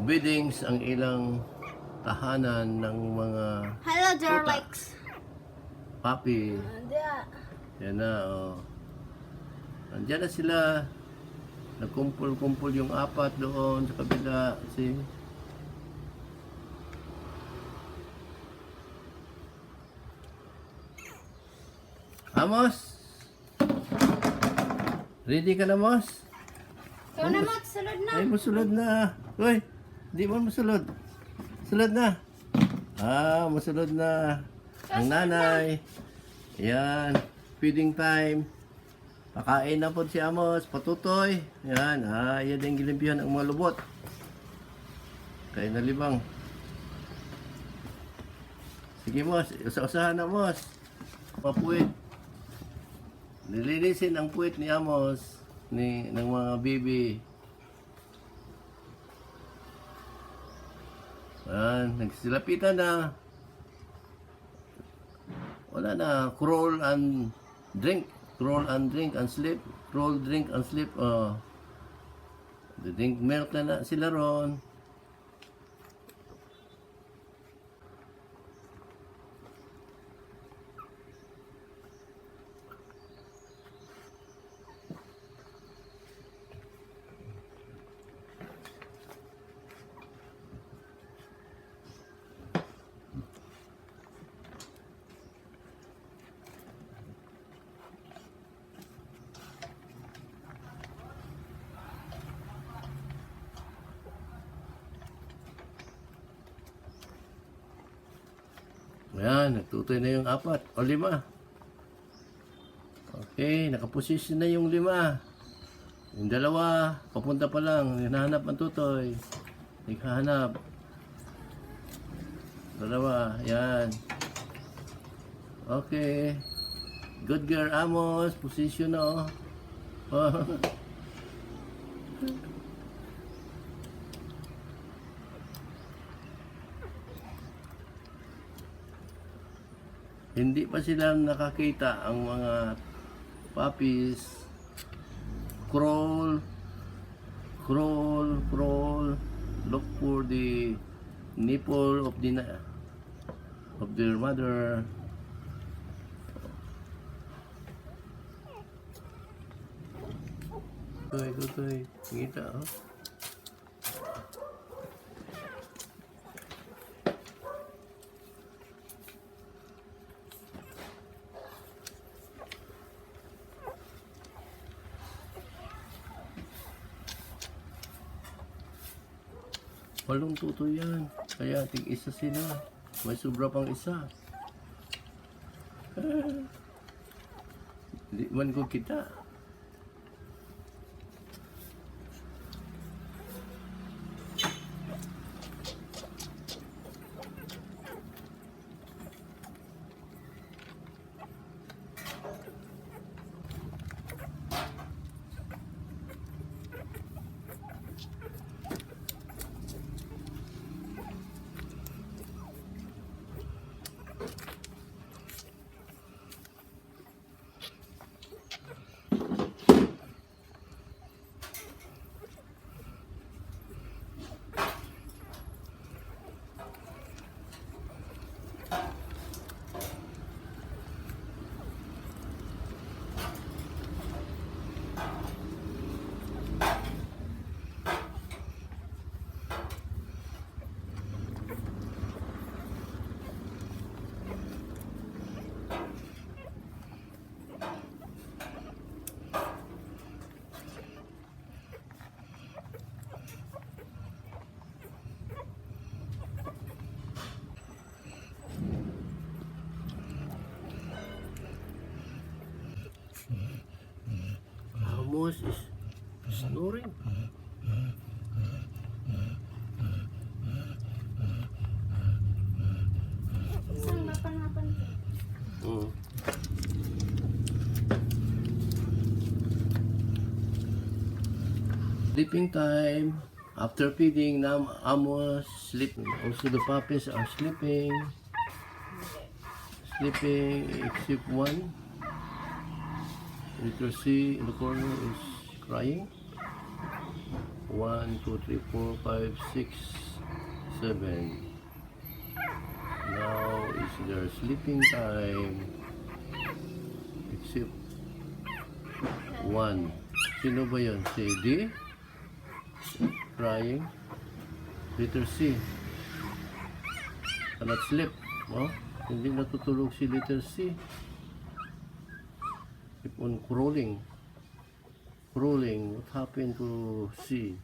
Buildings ang ilang tahanan ng mga Hello, tuta. Jorlex. Papi. Diyan. Yan na, oh. Nandiyan na sila. Nagkumpul-kumpul yung apat doon sa kabila. See? Amos? Ready ka na, Amos? Ikaw na, Mat. Sunod na. Ay, masulod na. Uy, di mo masulod. Sulod na. Ah, masulod na. Ang nanay. Yan. Feeding time. Pakain na po si Amos. Patutoy. Yan. Ah, yan din gilimpihan ang mga lubot. Kaya nalibang. Sige, Mos. Usa-usahan na, Mos. Papuwit. Nilinisin ang puwit ni Amos ng mga bibi. Nagsilapitan na. Wala na. Crawl and drink. Crawl and drink and sleep. Crawl, drink and sleep. Drink milk na sila ron. Ayan, nagtutoy na yung 4 o 5. Okay, nakaposisyon na yung 5. Yung 2, papunta pa lang. Hinahanap ang tutoy. Naghahanap. 2, yan. Okay. Good girl, Amos. Position na, oh. Hindi pa sila nakakita ang mga puppies. Crawl, crawl, crawl. Look for the nipple of their mother. Tutoy. Ngita, oh. Walong tuto yan. Kaya tig-isa sila. May sobra pang isa. Hindi man ko kita. Amos is snoring. Isang mapan-mapan ko. Sleeping time. After feeding, now Amos sleeping. Also the puppies are sleeping. Sleeping except one. You can see in the corner is crying. 1, 2, 3, 4, 5, 6, 7. Now is their sleeping time. Except 1. Sino ba yun? Si D? Crying. Letter C. Cannot sleep. Oh, hindi natutulog si letter C. Keep on crawling. Crawling. What happened to C?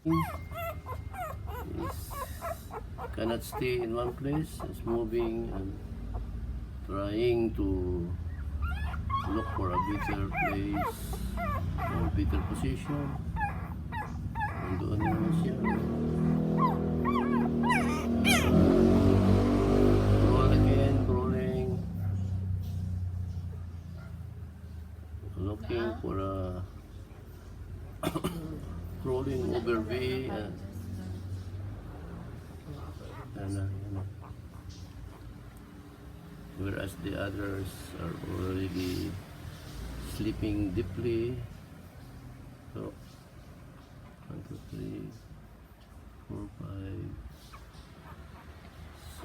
Is cannot stay in one place. It's moving and trying to look for a better place or better position. Nandoon naman siya. Crawl again, crawling. Looking for a crawling over V and whereas the others are already sleeping deeply. So 1, 2, 3, 4, 5,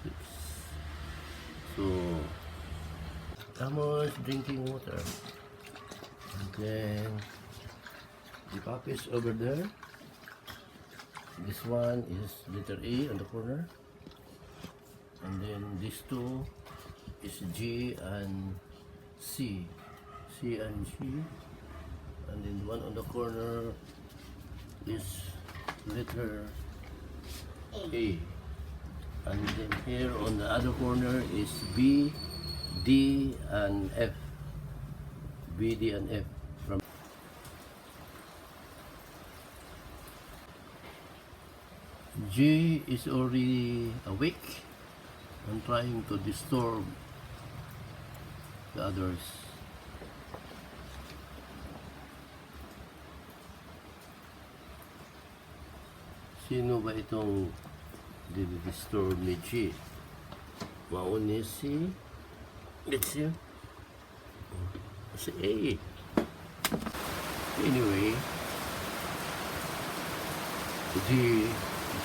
6. So Amos drinking water. And then the puppies over there. This one is letter A on the corner. And then these two is G and C. C and G. And then one on the corner is letter A. And then here on the other corner is B, D, and F. B, D, and F. From G is already awake and trying to disturb the others. Sino ba itong disturb ni G? Mauni si... Let's see. Si A. Anyway, G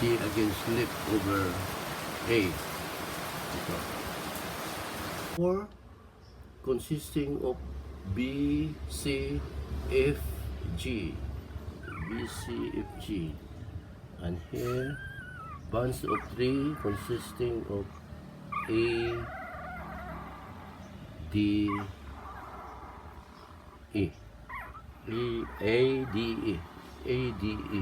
again slip over A. Ito. 4 consisting of B, C, F, G. B, C, F, G. And here, bunch of 3 consisting of A, D, E. A, D, E. A, D, E.